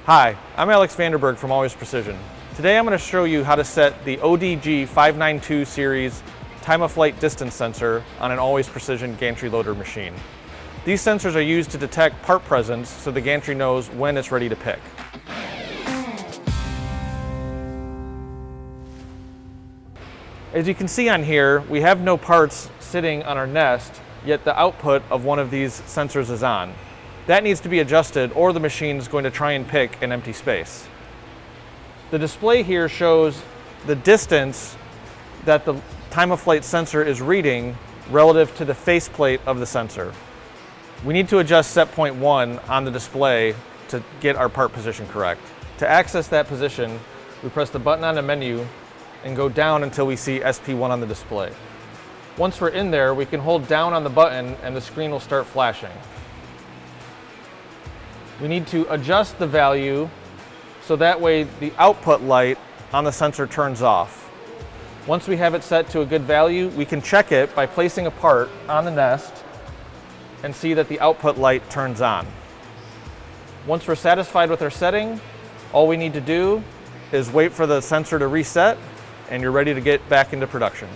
Hi, I'm Alex Vanderberg from Allways Precision. Today I'm going to show you how to set the ODG592 series time-of-flight distance sensor on an Allways Precision gantry loader machine. These sensors are used to detect part presence so the gantry knows when it's ready to pick. As you can see on here, we have no parts sitting on our nest, yet the output of one of these sensors is on. That needs to be adjusted or the machine is going to try and pick an empty space. The display here shows the distance that the time-of-flight sensor is reading relative to the faceplate of the sensor. We need to adjust set point 1 on the display to get our part position correct. To access that position, we press the button on the menu and go down until we see SP1 on the display. Once we're in there, we can hold down on the button and the screen will start flashing. We need to adjust the value so that way the output light on the sensor turns off. Once we have it set to a good value, we can check it by placing a part on the nest and see that the output light turns on. Once we're satisfied with our setting, all we need to do is wait for the sensor to reset and you're ready to get back into production.